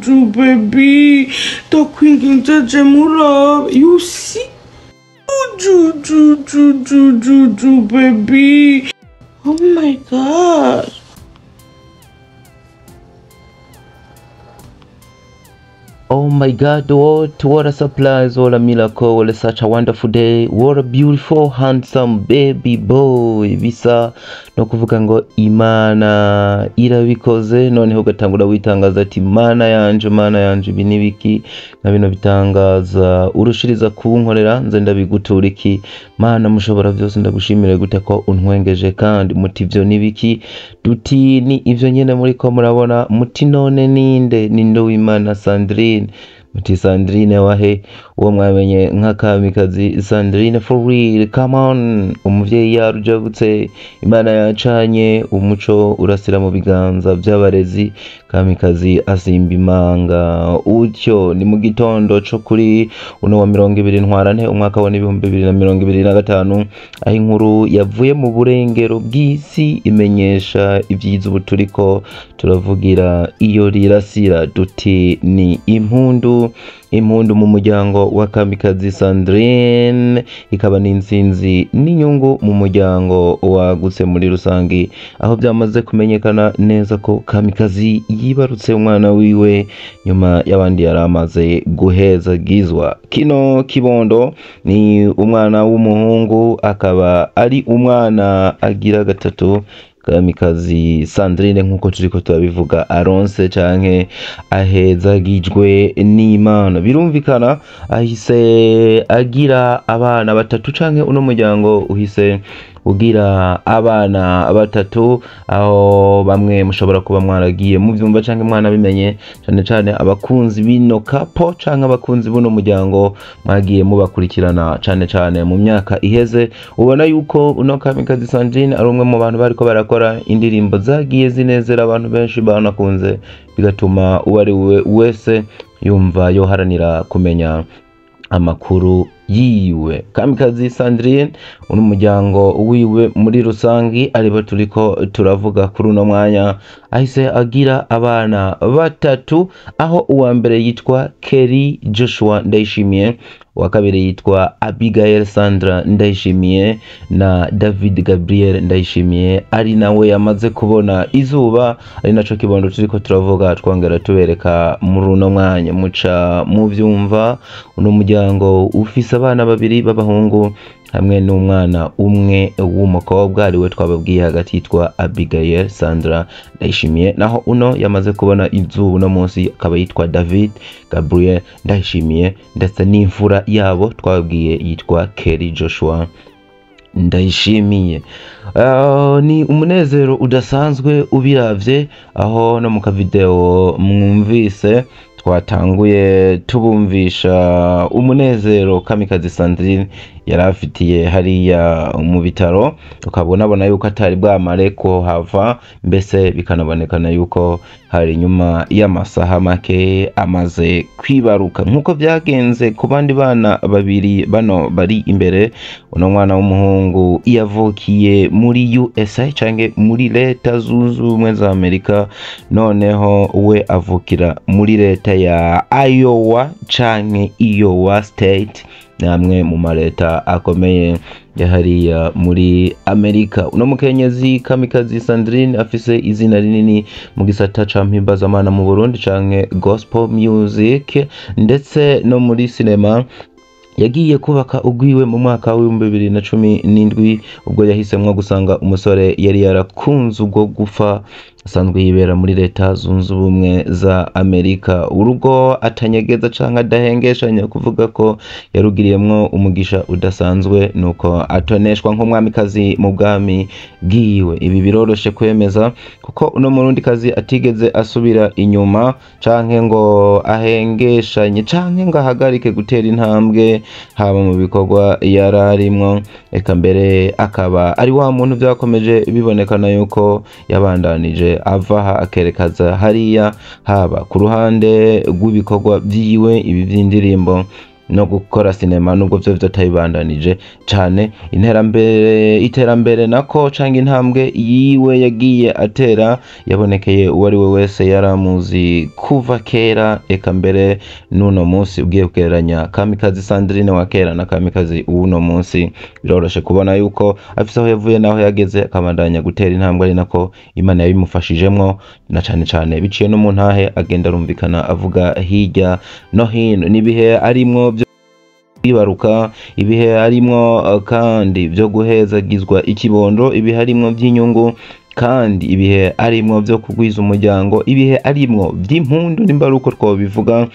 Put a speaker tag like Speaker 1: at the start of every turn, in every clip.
Speaker 1: Baby, the queen Jamula, you see? Baby. Oh my God.
Speaker 2: Oh my God, what a surprise, what a miracle, what a such a wonderful day, what a beautiful, handsome baby boy. Bisa no kuvuga ngo Imana irabikoze, noneho gatangura witangaza ati mana yanje ibi nibiki na bino bitangaza urushiriza kunkorera nze ndabigutura iki mana mushobora byose ndagushimire gute ko untwengeje kandi muti byo nibiki duti ni ivyo nyene muri ko murabona muti none ninde w'Imana Sandrine muti Sandrine wahe uwo mwamenye nk'akamikazi Sandrine for real, come on. Umuvyeyi yarujagutse, Imana yacanye umuco urasira mu biganza by'abarezi, kamikazi asimba imanga utyo. Ni mu gitondo cyo kuri uno wa 20 ntwarante umwaka wa 2025 aho inkuru yavuye mu burengero bw'isi imenyesha ibyiza ubuturiko turavugira iyo rirasira duti ni impundu mu muryango wa kamikazi Sandrine, ikaba n'insinzi n'inyungu mu muryango wagutse muri rusangi, aho byamaze kumenyekana neza ko kamikazi yibarutse umwana wiwe nyuma y'abandi yaramaze guhezagizwa. Kino kibondo ni umwana w'umuhungu, akaba ari umwana agira gatatu kamikazi Sandrine nkuko turiko turabivuga aronse canke ahezagijwe n'Imana. Birumvikana ahise agira abana batatu canke uno muryango uhise ugira abana batatu, aho bamwe mushobora kuba mwaragiye mu byumva canke mwana bimenye cyane abakunzi bino kapo canke abakunzi buno muryango mwagiye mubakurikirana cyane mu myaka iheze. Ubona yuko uno kamikazi Sandrine ari umwe mu bantu bariko barakora indirimbo zagiye zinezera abantu benshi banakunze, bigatuma uwari wese yumva yoharanira kumenya amakuru yiwe. Kamikazi Sandrine n'umuryango wiwe muri rusangi aribo turiko turavuga kuri uno mwanya, ahise agira abana batatu, aho uwa mbere yitwa Kelly Joshua Ndayishimiye, uwa kabiri yitwa Abigail Sandra Ndayishimiye na David Gabriel Ndayishimiye, ari nawe yamaze kubona izuba, ari naco kibondo turiko turavuga twongera tubereka muri uno mwanya muca mu byumva. Uno muryango ufise abana babiri b'abahungu hamwe n'umwana umwe w'umukobwa ariwe twababwiye hagati yitwa Abigail Sandra Ndayishimiye, naho uno yamaze kubona izuba no munsi akaba yitwa David Gabriel Ndayishimiye, ndetse n'imfura yabo twababwiye yitwa Kelly Joshua Ndayishimiye. Ni umunezero udasanzwe ubiravye, aho no mu kavideo mwumvise twatanguye tubumvisha umunezero kamikazi Sandrine yarafitiye hariya mu bitaro, ukabona yuko atari bwamare ko hava, mbese bikanabonekana yuko hari nyuma y'amasaha make amaze kwibaruka. Nkuko byagenze ku bandi bana babiri bano bari imbere, uno mwana w'umuhungu yavukiye muri USA canke muri leta zunze ubumwe za Amerika, noneho we avukira muri leta ya Iowa canke Iowa State, namwe mu mareta akomeye ya hariya muri Amerika. Uno mukenyezi kamikazi Sandrine afise izina rinini mu gisata ca mpimbazamana mu Burundi canke gospel music ndetse no muri cinema. Yagiye kubaka ugwiwe mu mwaka wa 2017 ubwo yahisemwe gusanga umusore yari yarakunze ubwo gufa asanzwe yibera muri leta zunze ubumwe za Amerika. Urugo atanyegeza canke adahengeshanya kuvuga ko yarugiriyemwo umugisha udasanzwe, nuko atoneshwa nk'umwamikazi mu bwami bwiwe. Ibi biroroshe kwemeza kuko uno murundi kazi atigeze asubira inyuma canke ngo ahengeshanye canke ngo ahagarike gutera intambwe haba mu bikorwa yararimwo, eka mbere akaba ari wa muntu byakomeje bibonekana yuko yabandanije avaha akerekaza hariya, haba ku ruhande rw'ibikorwa byiwe ibi by'indirimbo no gukora sinema nubwo byo byotayibandanije cyane. Iterambere nako canke intambwe yiwe yagiye atera yabonekeye uwari we wese yaramuzi kuva kera, eka mbere n'uno munsi ugiye kugereranya Kamikazi Sandrine wa kera na Kamikazi uno munsi biroroshe kubona yuko afise aho yavuye naho yageze akabandanya gutera intambwe, ari nako Imana yabimufashijemwo na cane biciye no mu ntahe agenda arumvikana avuga hirya no hino. Nibihe arimwo byo kwibaruka, ibihe arimwo kandi byo guhezagizwa ikibondo, ibihe arimwo by'inyungu, kandi ibihe arimwo byo kugwiza umuryango, ibihe arimwo by'impundu n'imbaruko twobivuga.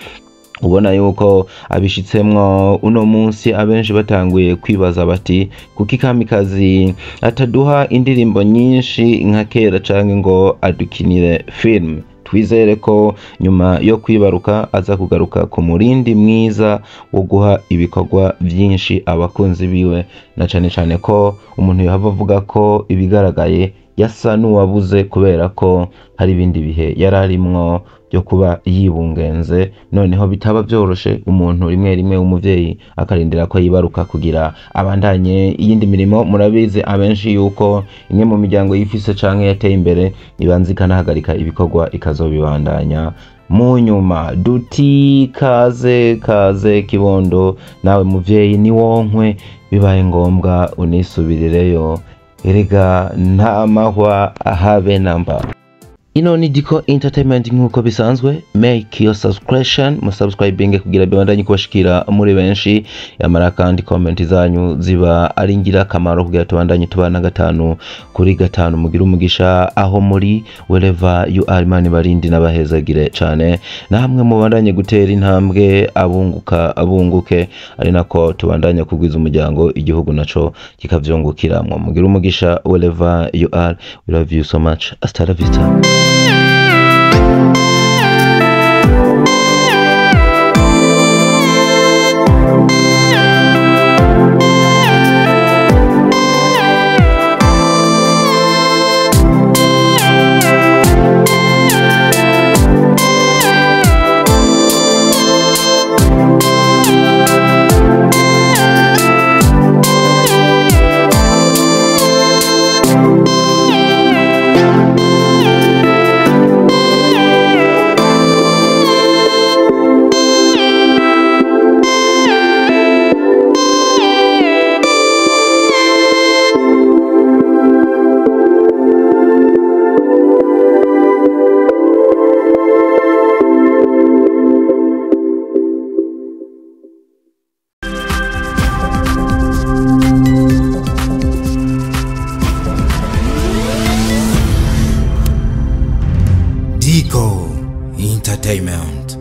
Speaker 2: Ubona yuko abishitsemwo uno munsi abenshi batanguye kwibaza bati kuki Kamikazi ataduha indirimbo nyinshi nka kera canke ngo adukinire film. Twizere ko nyuma yo kwibaruka aza kugaruka ku murindi mwiza wo guha ibikorwa byinshi abakunzi biwe, na cane ko umuntu yahava avuga ko ibigaragaye yasa n'uwabuze kubera ko hari ibindi bihe yararimwo byo kuba yibungenze, noneho bitaba byoroshe umuntu rimwe w'umuvyeyi akarindira ko yibaruka kugira abandanye iyindi mirimo. Murabizi abenshi yuko imwe mu miryango yifise canke yateye imbere ibanza ikanahagarika ibikorwa ikazobibandanya mu nyuma. Duti kaze kibondo, nawe muvyeyi ni wonkwe, bibaye ngombwa unisubirireyo, erega nta mahwa habe namba. Ino ni Diko Entertainment nkuko bisanzwe. Make your subscribing kugira bibandanye kubashikira muri benshi, yamara kandi comment zanyu ziba ari ngira kamaro kugira tubandanye tubana 5 kuri 5 mugira umugisha aho muri wherever you are. Imana barindi nabahezagire cyane, namwe mubandanye gutera intambwe abunguke, ari nako tubandanye kugwiza umuryango, igihugu naco kikavyungukiramwo. Mugira umugisha wherever you are. We love you so much. Hasta la vista.
Speaker 3: Diko Entertainment.